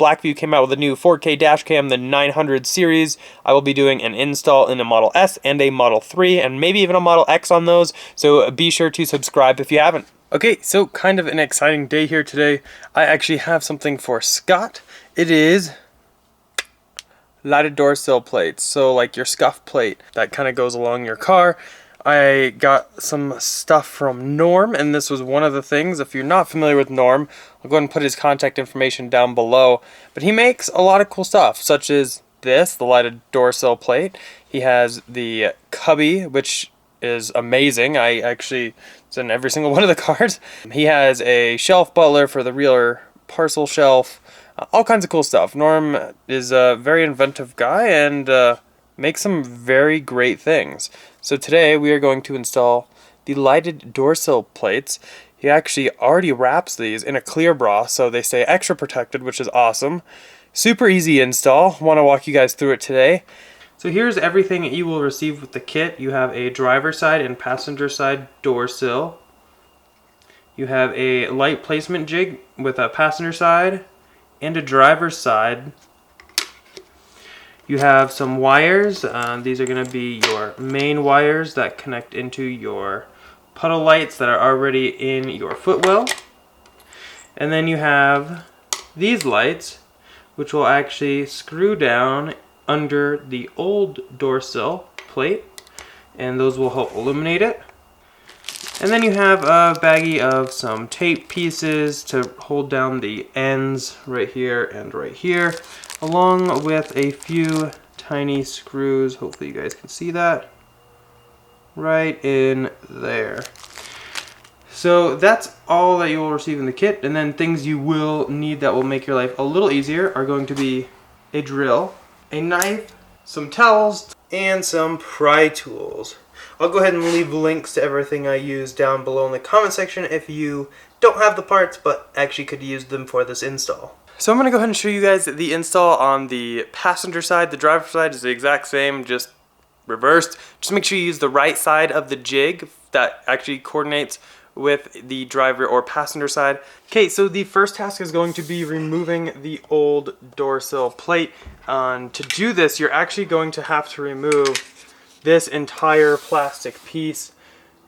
Blackview came out with a new 4K dash cam, the 900 series. I will be doing an install in a Model S and a Model 3, and maybe even a Model X on those, so be sure to subscribe if you haven't. Okay, so kind of an exciting day here today. I actually have something for Scott. It is lighted door sill plates, so like your scuff plate that kind of goes along your car. I got some stuff from Norm, and this was one of the things. If you're not familiar with Norm, I'll go ahead and put his contact information down below. But he makes a lot of cool stuff, such as this, the lighted door sill plate. He has the cubby, which is amazing. It's in every single one of the cars. He has a shelf butler for the rear parcel shelf. All kinds of cool stuff. Norm is a very inventive guy and makes some very great things. So today we are going to install the lighted door sill plates. He actually already wraps these in a clear bra so they stay extra protected, which is awesome. Super easy install. Want to walk you guys through it today. So here's everything that you will receive with the kit. You have a driver side and passenger side door sill. You have a light placement jig with a passenger side and a driver's side. You have some wires. These are going to be your main wires that connect into your puddle lights that are already in your footwell. And then you have these lights, which will actually screw down under the old door sill plate, and those will help illuminate it. And then you have a baggie of some tape pieces to hold down the ends right here and right here, along with a few tiny screws. Hopefully you guys can see that right in there. So that's all that you will receive in the kit. And then things you will need that will make your life a little easier are going to be a drill, a knife, some towels, and some pry tools. I'll go ahead and leave links to everything I use down below in the comment section if you don't have the parts but actually could use them for this install. So I'm going to go ahead and show you guys the install on the passenger side. The driver side is the exact same, just reversed. Just make sure you use the right side of the jig that actually coordinates with the driver or passenger side. Okay, so the first task is going to be removing the old door sill plate. To do this, you're actually going to have to remove this entire plastic piece.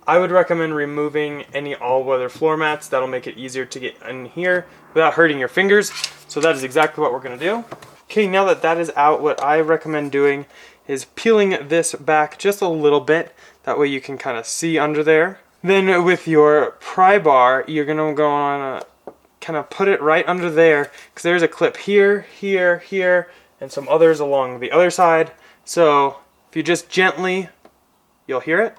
I would recommend removing any all-weather floor mats. That'll make it easier to get in here without hurting your fingers. So that is exactly what we're going to do. Okay, now that that is out, what I recommend doing is peeling this back just a little bit. That way you can kind of see under there. Then with your pry bar, you're going to go on kind of put it right under there, because there's a clip here, here, here, and some others along the other side. So if you just gently, you'll hear it.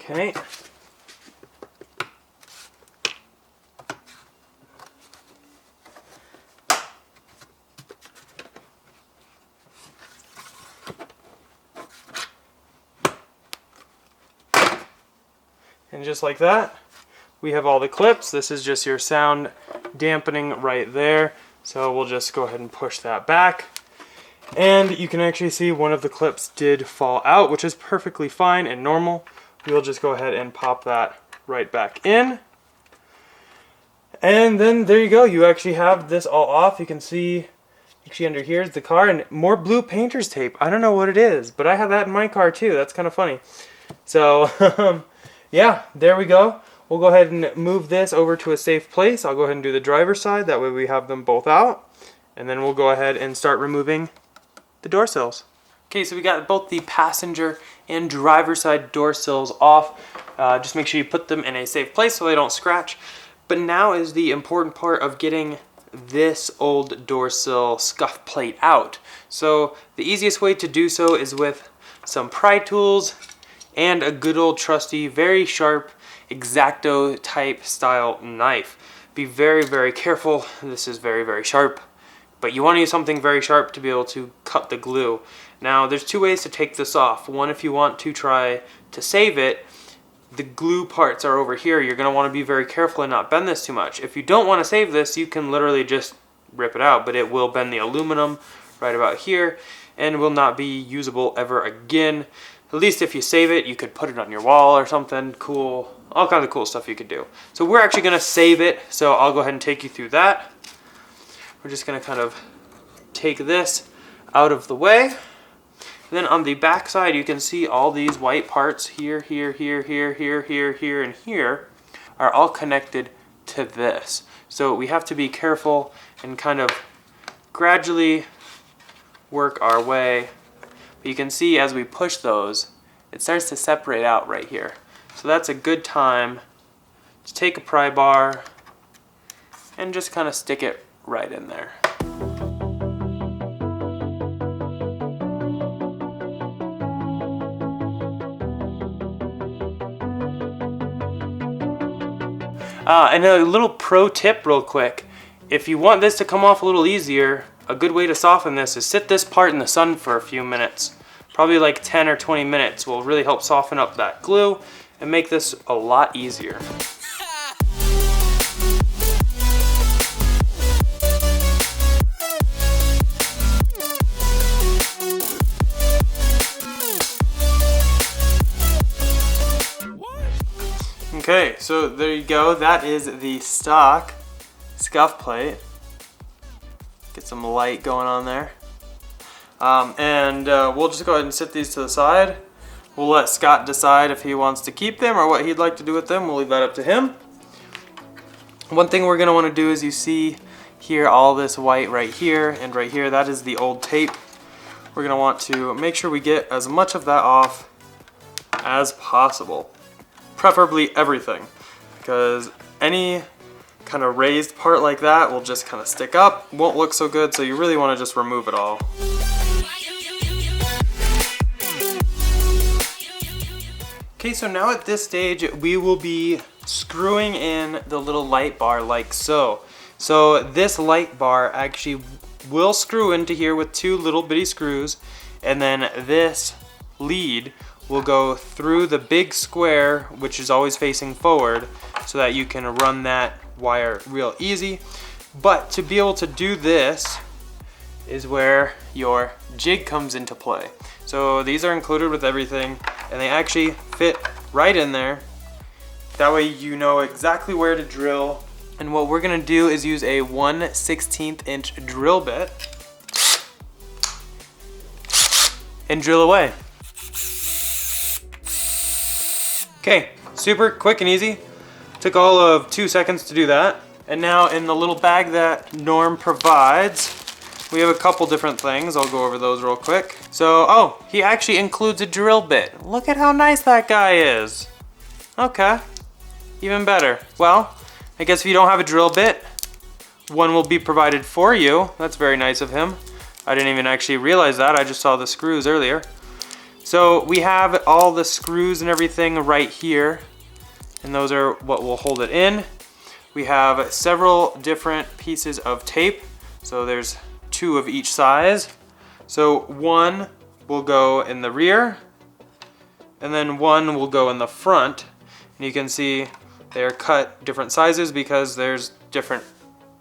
Okay. And just like that, we have all the clips. This is just your sound dampening right there. So we'll just go ahead and push that back. And you can actually see one of the clips did fall out, which is perfectly fine and normal. We'll just go ahead and pop that right back in. And then there you go. You actually have this all off. You can see actually under here is the car and more blue painter's tape. I don't know what it is, but I have that in my car too. That's kind of funny. So yeah, there we go. We'll go ahead and move this over to a safe place. I'll go ahead and do the driver's side. That way we have them both out. And then we'll go ahead and start removing the door sills. Okay, so we got both the passenger and driver side door sills off. Just make sure you put them in a safe place so they don't scratch. But now is the important part of getting this old door sill scuff plate out. So the easiest way to do so is with some pry tools and a good old trusty, very sharp X-Acto type style knife. Be very, very careful. This is very, very sharp, but you want to use something very sharp to be able to cut the glue. Now there's two ways to take this off. One, if you want to try to save it, the glue parts are over here. You're going to want to be very careful and not bend this too much. If you don't want to save this, you can literally just rip it out, but it will bend the aluminum right about here and will not be usable ever again. at least if you save it, you could put it on your wall or something cool. All kinds of cool stuff you could do. So we're actually gonna save it, so I'll go ahead and take you through that. We're just gonna kind of take this out of the way. And then on the back side, you can see all these white parts here, here, here, here, here, here, here, and here are all connected to this. So we have to be careful and kind of gradually work our way. But you can see as we push those, it starts to separate out right here. So that's a good time to take a pry bar and just kind of stick it right in there. And a little pro tip real quick, if you want this to come off a little easier, a good way to soften this is sit this part in the sun for a few minutes. Probably like 10 or 20 minutes will really help soften up that glue and make this a lot easier. Okay, so there you go. That is the stock scuff plate. Get some light going on there. We'll just go ahead and set these to the side. We'll let Scott decide if he wants to keep them or what he'd like to do with them. We'll leave that up to him. One thing we're going to want to do is you see here all this white right here and right here. That is the old tape. We're going to want to make sure we get as much of that off as possible. Preferably everything, because any kind of raised part like that will just kind of stick up, won't look so good, so you really want to just remove it all. Okay, so now at this stage we will be screwing in the little light bar like so. So this light bar actually will screw into here with two little bitty screws, and then this lead will go through the big square, which is always facing forward, so that you can run that wire real easy. But to be able to do this is where your jig comes into play. So these are included with everything, and they actually fit right in there. That way you know exactly where to drill. And what we're gonna do is use a 1/16 inch drill bit and drill away. Okay, super quick and easy. Took all of 2 seconds to do that. And now in the little bag that Norm provides, we have a couple different things. I'll go over those real quick. So, oh, he actually includes a drill bit. Look at how nice that guy is. Okay, even better. Well, I guess if you don't have a drill bit, one will be provided for you. That's very nice of him. I didn't even actually realize that. I just saw the screws earlier. So we have all the screws and everything right here, and those are what will hold it in. We have several different pieces of tape, so there's 2 of each size. So one will go in the rear, and then one will go in the front. And you can see they're cut different sizes because there's different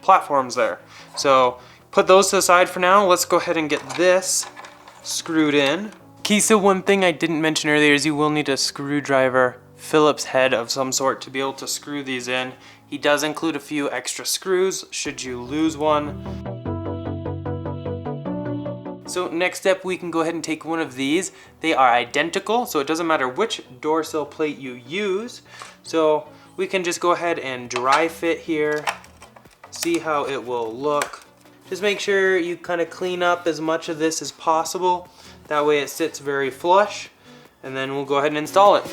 platforms there. So put those to the side for now. Let's go ahead and get this screwed in. Okay, so one thing I didn't mention earlier is you will need a screwdriver, Phillips head of some sort, to be able to screw these in. He does include a few extra screws should you lose one. So next step, we can go ahead and take one of these. They are identical, so it doesn't matter which door sill plate you use. So we can just go ahead and dry fit here, see how it will look. Just make sure you kind of clean up as much of this as possible. That way it sits very flush, and then we'll go ahead and install it.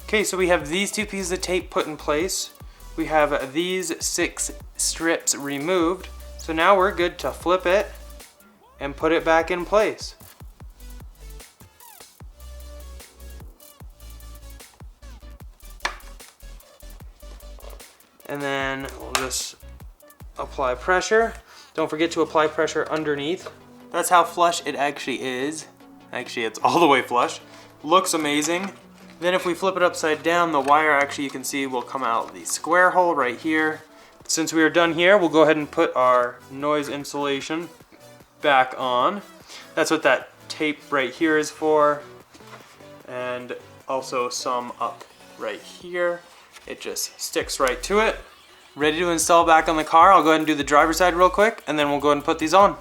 Okay, so we have these 2 pieces of tape put in place. We have these 6 strips removed. So now we're good to flip it and put it back in place. And then we'll just apply pressure. Don't forget to apply pressure underneath. That's how flush it actually is. Actually, it's all the way flush. Looks amazing. Then if we flip it upside down, the wire actually, you can see, will come out the square hole right here. Since we are done here, we'll go ahead and put our noise insulation back on. That's what that tape right here is for. And also some up right here. It just sticks right to it. Ready to install back on the car. I'll go ahead and do the driver's side real quick, and then we'll go ahead and put these on.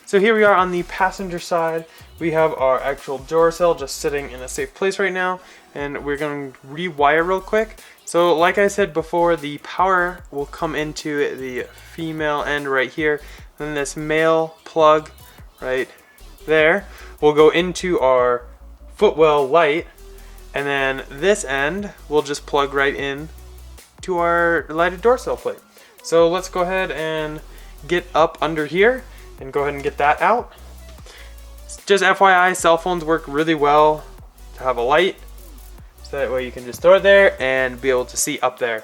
So here we are on the passenger side. We have our actual door sill just sitting in a safe place right now, and we're going to rewire real quick. So like I said before, the power will come into the female end right here. Then this male plug right there will go into our footwell light, and then this end will just plug right in to our lighted door sill plate. So let's go ahead and get up under here and go ahead and get that out. Just FYI, cell phones work really well to have a light, so that way you can just throw it there and be able to see up there.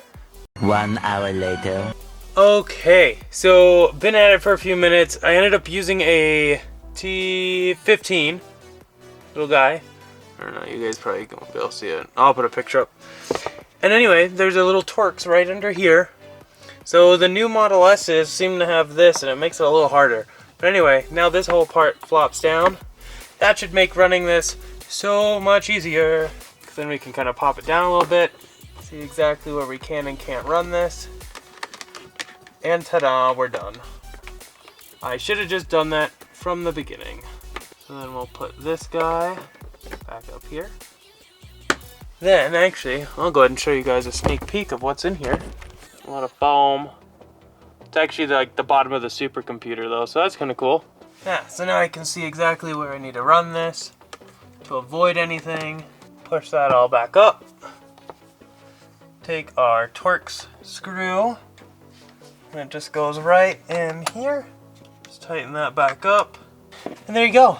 1 hour later. Okay, so been at it for a few minutes. I ended up using a T15 little guy. I don't know, you guys probably won't be able to see it. I'll put a picture up. And anyway, there's a little Torx right under here. So the new Model S's seem to have this, and it makes it a little harder. But anyway, now this whole part flops down. That should make running this so much easier. Then we can kind of pop it down a little bit, see exactly where we can and can't run this. And ta-da, we're done. I should have just done that from the beginning. So then we'll put this guy back up here. Then actually, I'll go ahead and show you guys a sneak peek of what's in here. A lot of foam. It's actually like the bottom of the supercomputer though, so that's kind of cool. Yeah, so now I can see exactly where I need to run this to avoid anything. Push that all back up. Take our Torx screw, and it just goes right in here. Just tighten that back up, and there you go.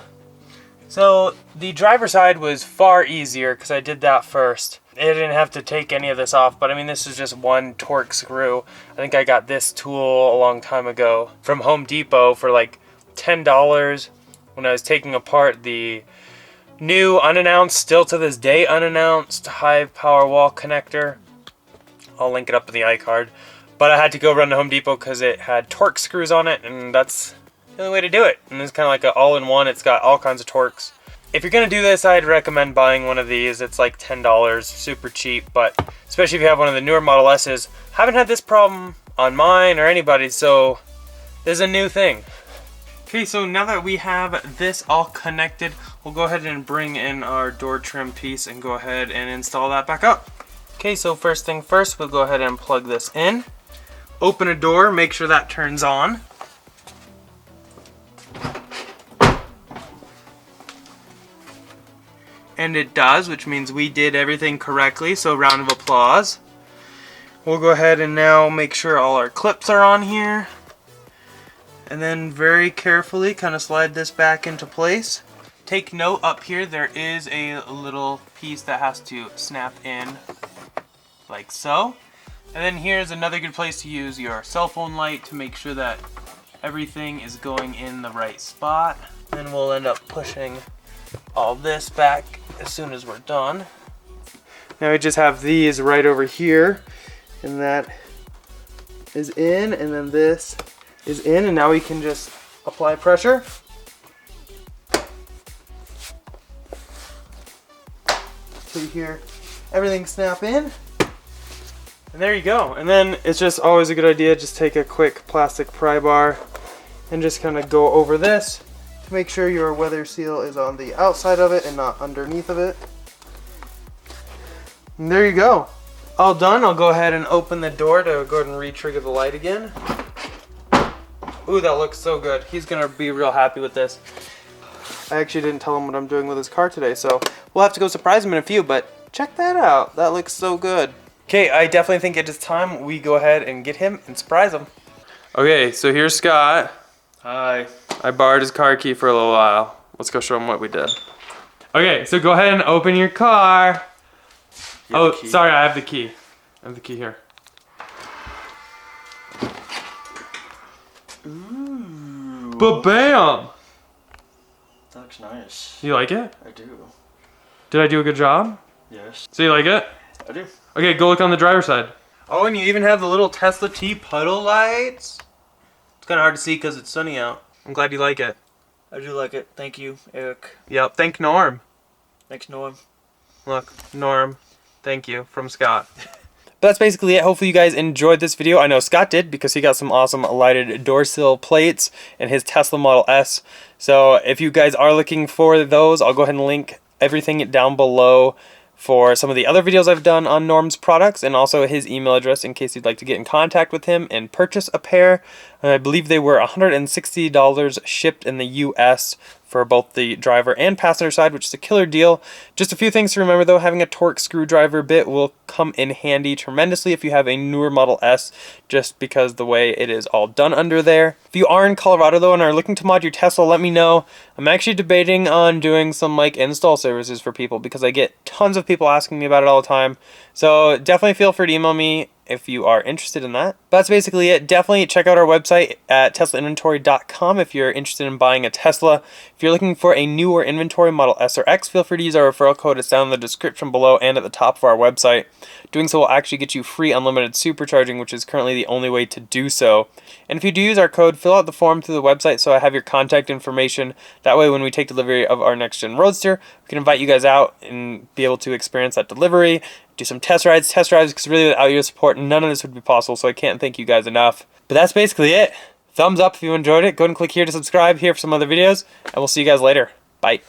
So the driver's side was far easier because I did that first. I didn't have to take any of this off, but I mean, this is just one Torx screw. I think I got this tool a long time ago from Home Depot for like $10 when I was taking apart the new unannounced, still to this day unannounced, high power wall connector. I'll link it up in the iCard. But I had to go run to Home Depot because it had Torx screws on it, and that's the only way to do it. And it's kind of like an all-in-one. It's got all kinds of Torx. If you're going to do this, I'd recommend buying one of these. It's like $10, super cheap, but especially if you have one of the newer Model S's. Haven't had this problem on mine or anybody's, so this is a new thing. Okay, so now that we have this all connected, we'll go ahead and bring in our door trim piece and go ahead and install that back up. Okay, so first thing first, we'll go ahead and plug this in. Open a door, make sure that turns on. And it does, which means we did everything correctly, so round of applause. We'll go ahead and now make sure all our clips are on here. And then very carefully kind of slide this back into place. Take note up here, there is a little piece that has to snap in like so. And then here's another good place to use your cell phone light to make sure that everything is going in the right spot. Then we'll end up pushing all this back as soon as we're done. Now we just have these right over here, and that is in, and then this is in, and now we can just apply pressure. So you hear everything snap in, and there you go. And then it's just always a good idea, just take a quick plastic pry bar and just kind of go over this. Make sure your weather seal is on the outside of it and not underneath of it. And there you go. All done. I'll go ahead and open the door to go ahead and re-trigger the light again. Ooh, that looks so good. He's gonna be real happy with this. I actually didn't tell him what I'm doing with his car today, so we'll have to go surprise him in a few, but check that out. That looks so good. Okay, I definitely think it is time we go ahead and get him and surprise him. Okay, so here's Scott. Hi. I borrowed his car key for a little while. Let's go show him what we did. Okay, so go ahead and open your car. Oh, sorry, I have the key. I have the key here. Ooh. Ba-bam! That looks nice. You like it? I do. Did I do a good job? Yes. So you like it? I do. Okay, go look on the driver's side. Oh, and you even have the little Tesla T puddle lights. It's kind of hard to see because it's sunny out. I'm glad you like it. I do like it. Thank you, Eric. Yep, thank Norm. Thanks, Norm. Look, Norm, thank you from Scott. But that's basically it. Hopefully you guys enjoyed this video. I know Scott did because he got some awesome lighted door sill plates in his Tesla Model S. So if you guys are looking for those, I'll go ahead and link everything down below for some of the other videos I've done on Norm's products, and also his email address in case you'd like to get in contact with him and purchase a pair. I believe they were $160 shipped in the US for both the driver and passenger side, which is a killer deal. Just a few things to remember though, having a torque screwdriver bit will come in handy tremendously if you have a newer Model S, just because the way it is all done under there. If you are in Colorado though and are looking to mod your Tesla, let me know. I'm actually debating on doing some like install services for people because I get tons of people asking me about it all the time. So definitely feel free to email me if you are interested in that. But that's basically it. Definitely check out our website at teslainventory.com if you're interested in buying a Tesla. If you're looking for a newer inventory, Model S or X, feel free to use our referral code. It's down in the description below and at the top of our website. Doing so will actually get you free unlimited supercharging, which is currently the only way to do so. And if you do use our code, fill out the form through the website so I have your contact information. That way when we take delivery of our next gen Roadster, we can invite you guys out and be able to experience that delivery, do some test drives, because really without your support, none of this would be possible, so I can't thank you guys enough. But that's basically it. Thumbs up if you enjoyed it. Go ahead and click here to subscribe here for some other videos, and we'll see you guys later. Bye.